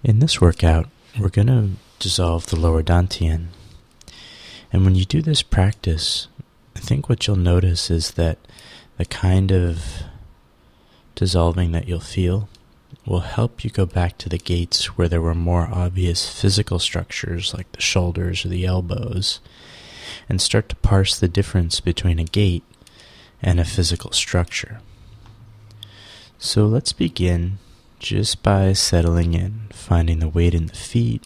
In this workout, we're going to dissolve the lower Dantien. And when you do this practice, I think what you'll notice is that the kind of dissolving that you'll feel will help you go back to the gates where there were more obvious physical structures like the shoulders or the elbows, and start to parse the difference between a gate and a physical structure. So let's begin just by settling in, finding the weight in the feet,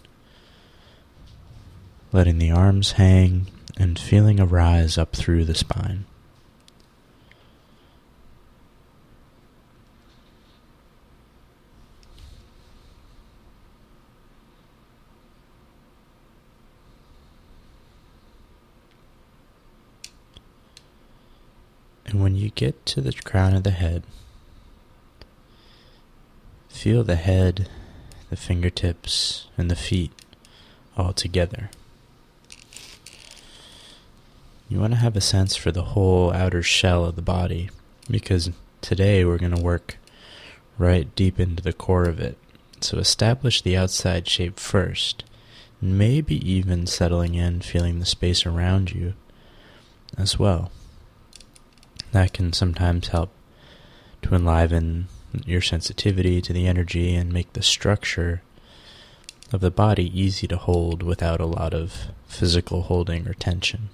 letting the arms hang, and feeling a rise up through the spine. And when you get to the crown of the head, feel the head, the fingertips, and the feet all together. You want to have a sense for the whole outer shell of the body, because today we're going to work right deep into the core of it. So establish the outside shape first, maybe even settling in, feeling the space around you as well. That can sometimes help to enliven your sensitivity to the energy and make the structure of the body easy to hold without a lot of physical holding or tension.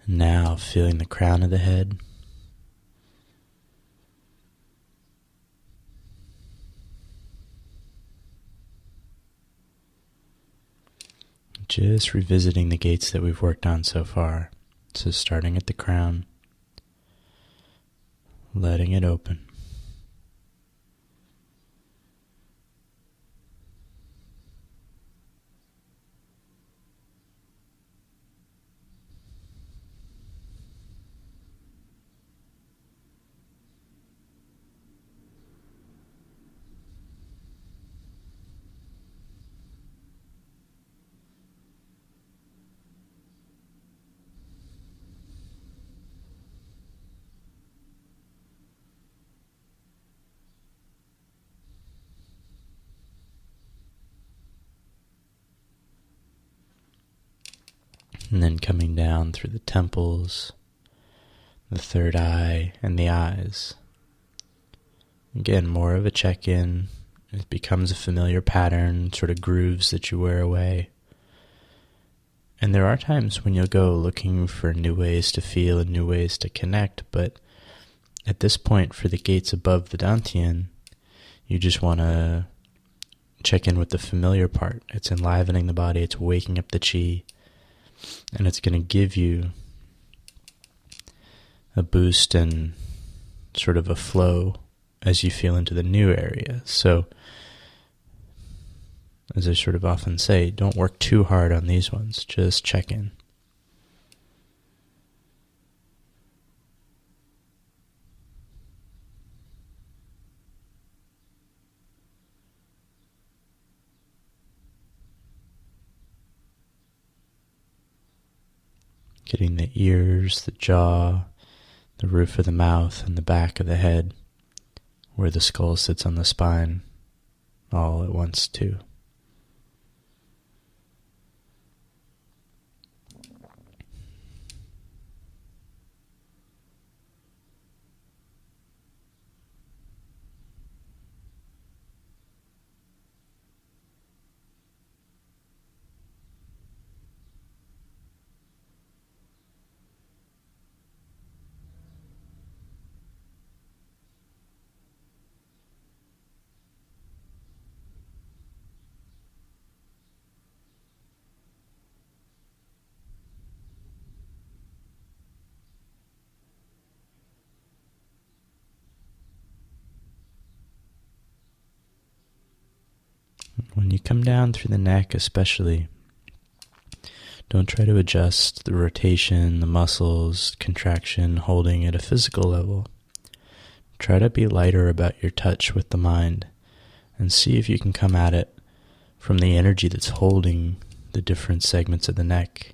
Now feeling the crown of the head, just revisiting the gates that we've worked on so far. So starting at the crown, letting it open. And then coming down through the temples, the third eye, and the eyes. Again, more of a check-in. It becomes a familiar pattern, sort of grooves that you wear away. And there are times when you'll go looking for new ways to feel and new ways to connect, but at this point, for the gates above the Dantien, you just want to check in with the familiar part. It's enlivening the body, it's waking up the chi, and it's going to give you a boost and sort of a flow as you feel into the new area. So, as I sort of often say, don't work too hard on these ones. Just check in. Getting the ears, the jaw, the roof of the mouth, and the back of the head, where the skull sits on the spine, all at once too. When you come down through the neck especially, don't try to adjust the rotation, the muscles, contraction, holding at a physical level. Try to be lighter about your touch with the mind and see if you can come at it from the energy that's holding the different segments of the neck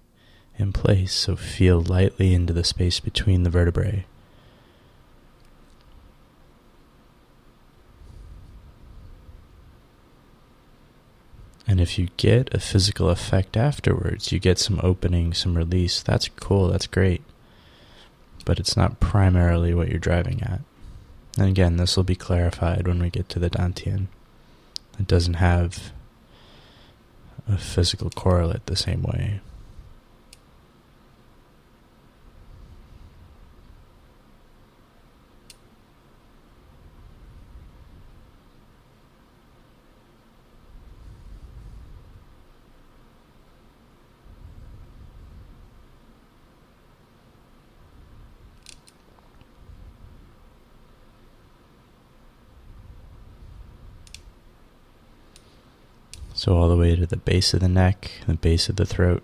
in place. So feel lightly into the space between the vertebrae. And if you get a physical effect afterwards, you get some opening, some release, that's cool, that's great. But it's not primarily what you're driving at. And again, this will be clarified when we get to the Dantien. It doesn't have a physical correlate the same way. So all the way to the base of the neck, the base of the throat.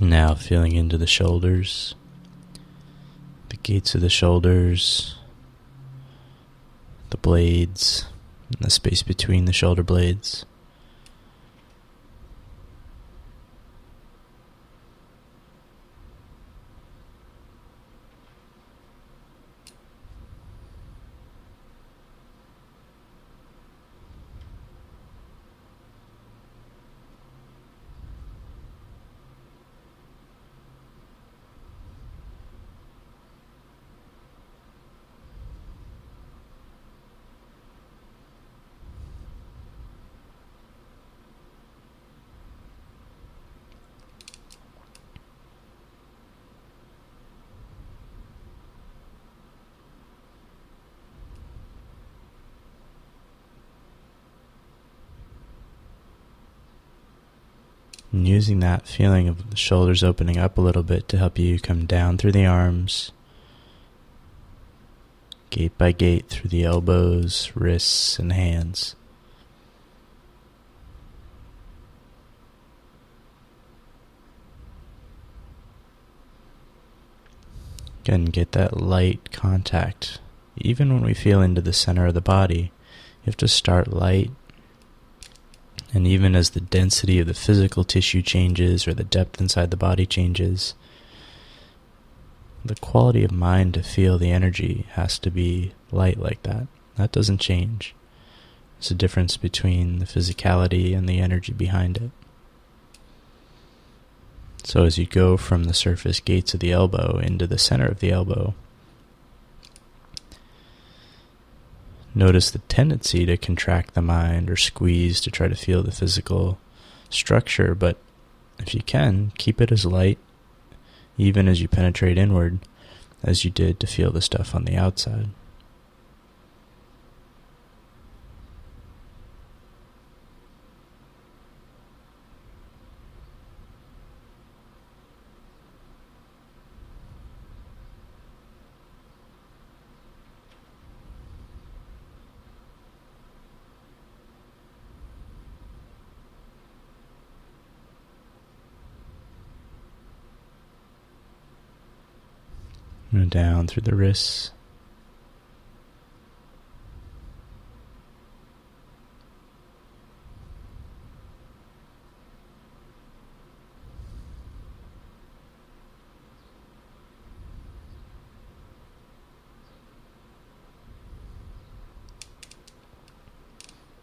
Now feeling into the shoulders, the gates of the shoulders, the blades, and the space between the shoulder blades. And using that feeling of the shoulders opening up a little bit to help you come down through the arms, gate by gate through the elbows, wrists, and hands. Again, get that light contact. Even when we feel into the center of the body, you have to start light. And even as the density of the physical tissue changes or the depth inside the body changes, the quality of mind to feel the energy has to be light like that. That doesn't change. There's a difference between the physicality and the energy behind it. So as you go from the surface gates of the elbow into the center of the elbow, notice the tendency to contract the mind or squeeze to try to feel the physical structure, but if you can, keep it as light, even as you penetrate inward, as you did to feel the stuff on the outside. And down through the wrists,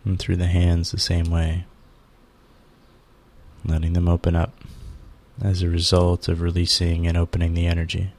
And through the hands the same way. Letting them open up as a result of releasing and opening the energy.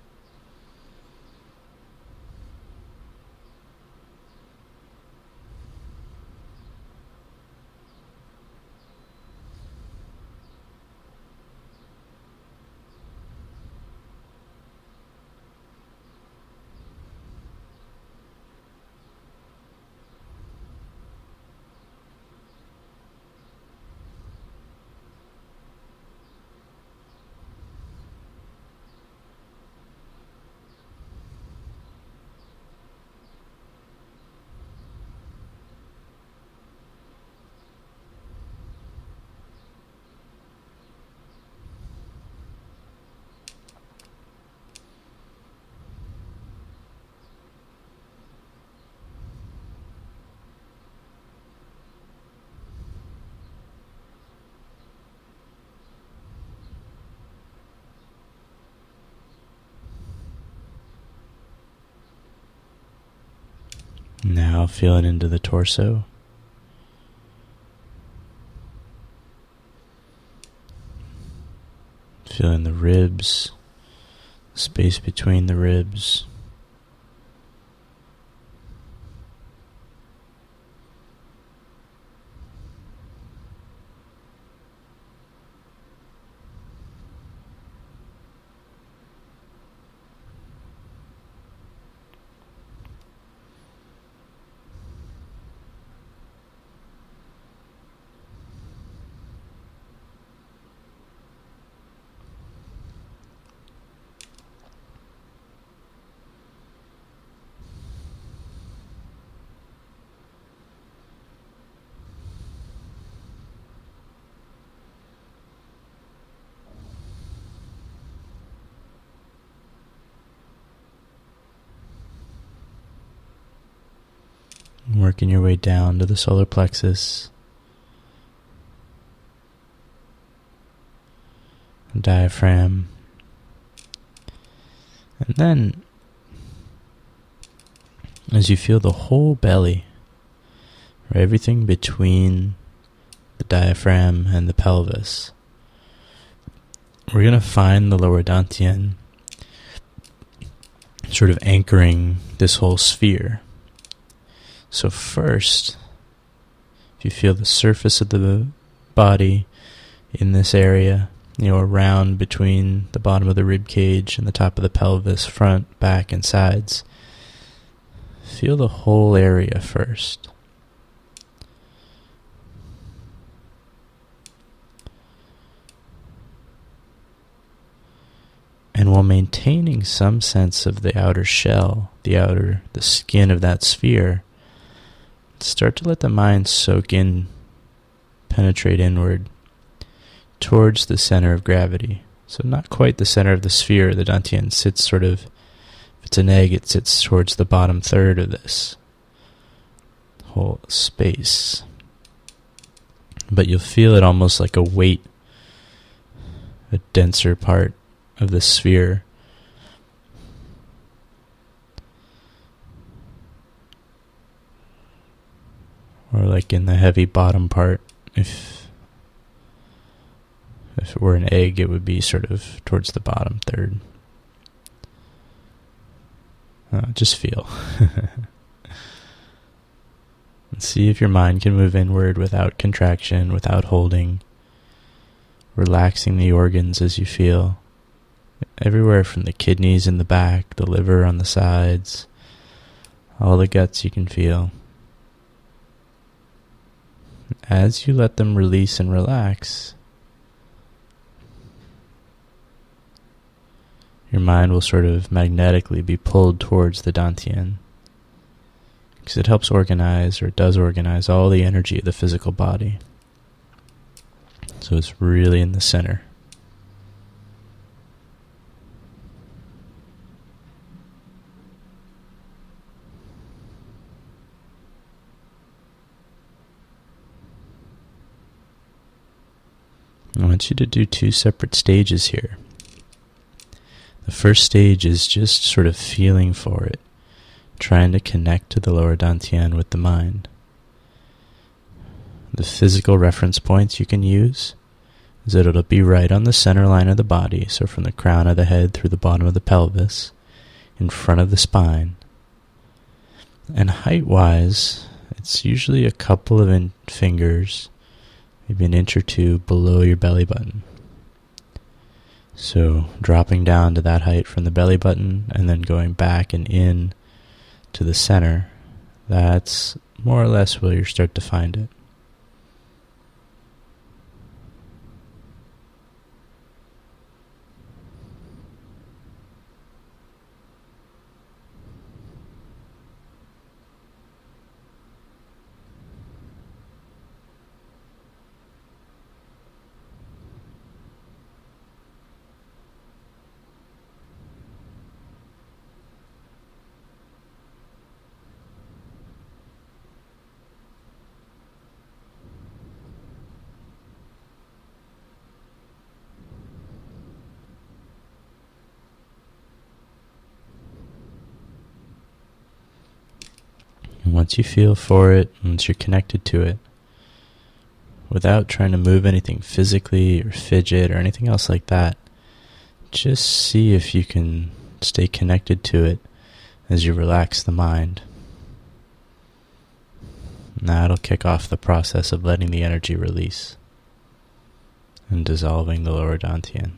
Now feeling into the torso. Feeling the ribs, space between the ribs. Working your way down to the solar plexus, diaphragm, and then as you feel the whole belly, or everything between the diaphragm and the pelvis, we're going to find the lower Dantien sort of anchoring this whole sphere. So first, if you feel the surface of the body in this area, around between the bottom of the rib cage and the top of the pelvis, front, back, and sides, feel the whole area first. And while maintaining some sense of the outer shell, the skin of that sphere, start to let the mind soak in, penetrate inward towards the center of gravity. So not quite the center of the sphere. The Dantien sits sort of, if it's an egg, it sits towards the bottom third of this whole space. But you'll feel it almost like a weight, a denser part of the sphere. Or like in the heavy bottom part, if it were an egg, it would be sort of towards the bottom third. Just feel. And see if your mind can move inward without contraction, without holding. Relaxing the organs as you feel. Everywhere from the kidneys in the back, the liver on the sides, all the guts you can feel. As you let them release and relax, your mind will sort of magnetically be pulled towards the Dantien, because it helps organize, or does organize, all the energy of the physical body. So it's really in the center. I want you to do 2 separate stages here. The first stage is just sort of feeling for it, trying to connect to the lower Dantien with the mind. The physical reference points you can use is that it'll be right on the center line of the body, so from the crown of the head through the bottom of the pelvis, in front of the spine. And height-wise, it's usually a couple of fingers, maybe an inch or two below your belly button. So dropping down to that height from the belly button and then going back and in to the center, that's more or less where you start to find it. And once you feel for it, once you're connected to it, without trying to move anything physically or fidget or anything else like that, just see if you can stay connected to it as you relax the mind. And that'll kick off the process of letting the energy release and dissolving the lower Dantien.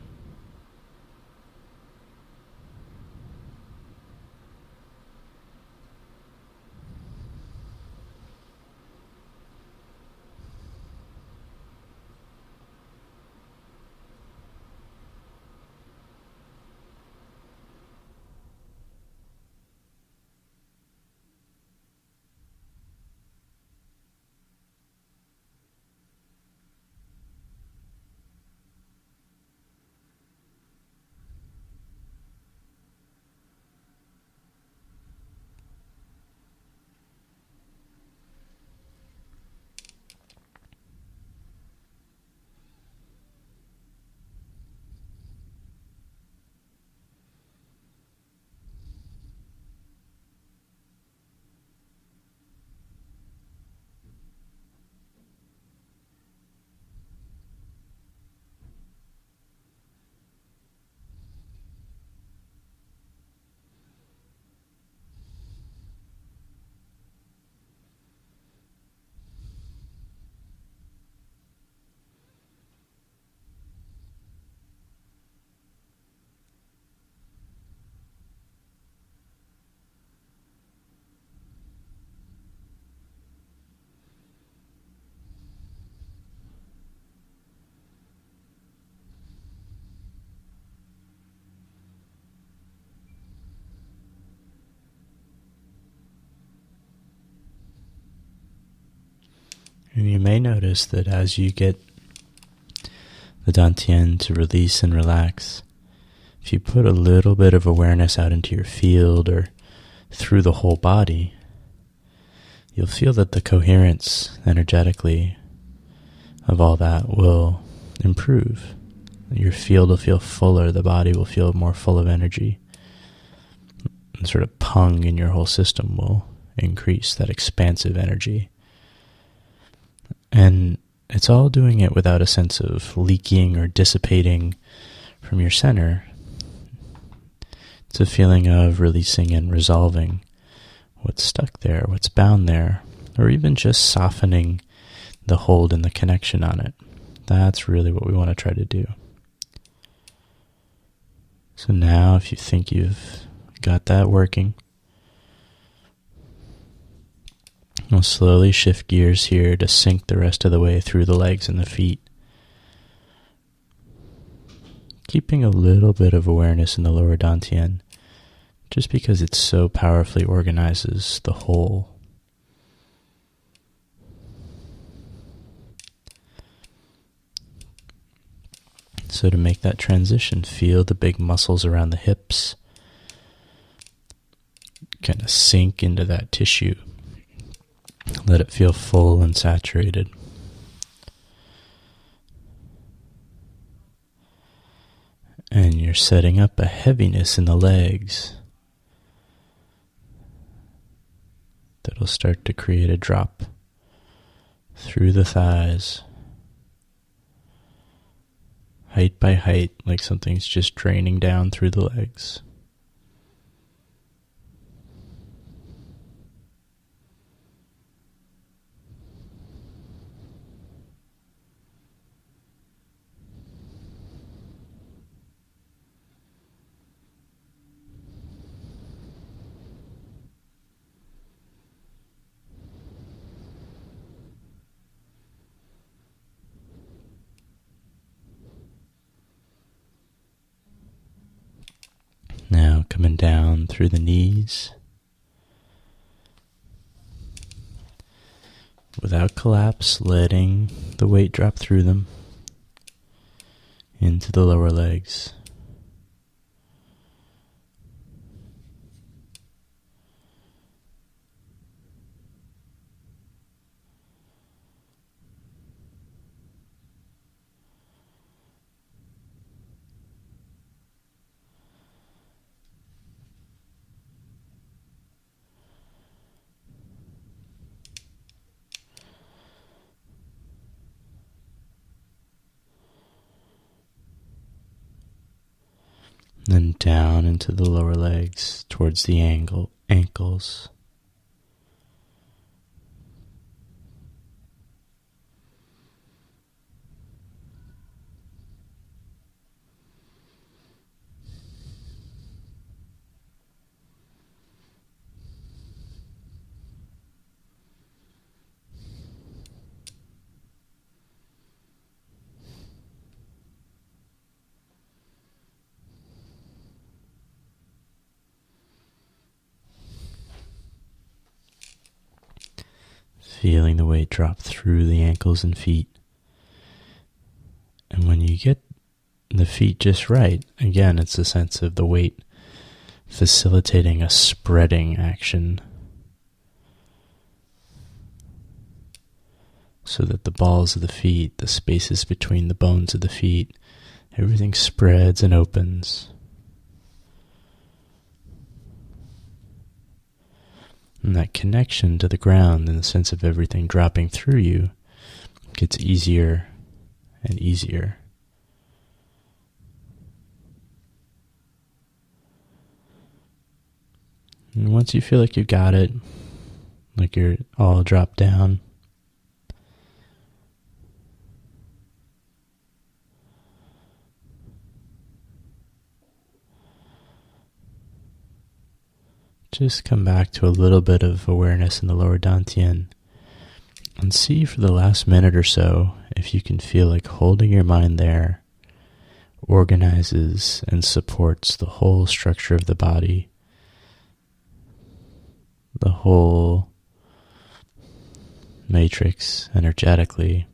And you may notice that as you get the Dantien to release and relax, if you put a little bit of awareness out into your field or through the whole body, you'll feel that the coherence energetically of all that will improve. Your field will feel fuller, the body will feel more full of energy. And sort of pung in your whole system will increase, that expansive energy. And it's all doing it without a sense of leaking or dissipating from your center. It's a feeling of releasing and resolving what's stuck there, what's bound there, or even just softening the hold and the connection on it. That's really what we want to try to do. So now if you think you've got that working, we'll slowly shift gears here to sink the rest of the way through the legs and the feet. Keeping a little bit of awareness in the lower Dantien, just because it so powerfully organizes the whole. So to make that transition, feel the big muscles around the hips kind of sink into that tissue. Let it feel full and saturated. And you're setting up a heaviness in the legs that'll start to create a drop through the thighs, height by height, like something's just draining down through the legs. Now coming down through the knees without collapse, letting the weight drop through them into the lower legs. Then down into the lower legs towards the ankles. Feeling the weight drop through the ankles and feet. And when you get the feet just right, again, it's a sense of the weight facilitating a spreading action so that the balls of the feet, the spaces between the bones of the feet, everything spreads and opens. And that connection to the ground and the sense of everything dropping through you gets easier and easier. And once you feel like you got it, like you're all dropped down, just come back to a little bit of awareness in the lower Dantien and see for the last minute or so if you can feel like holding your mind there organizes and supports the whole structure of the body, the whole matrix energetically.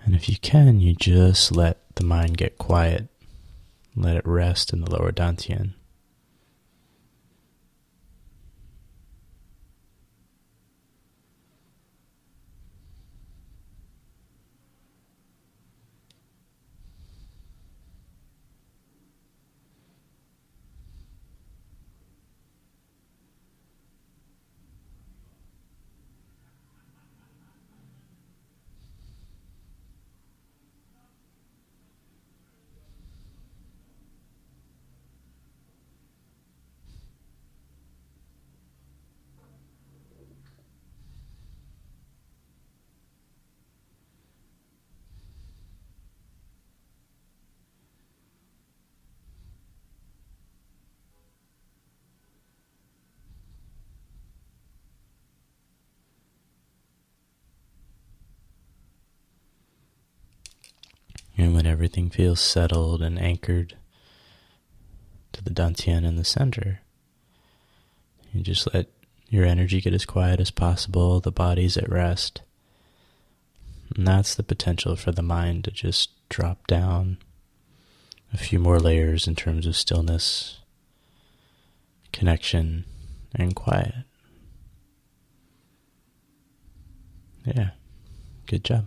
And if you can, you just let the mind get quiet, let it rest in the lower Dantien. And when everything feels settled and anchored to the Dantien in the center, you just let your energy get as quiet as possible, the body's at rest. And that's the potential for the mind to just drop down a few more layers in terms of stillness, connection, and quiet. Yeah, good job.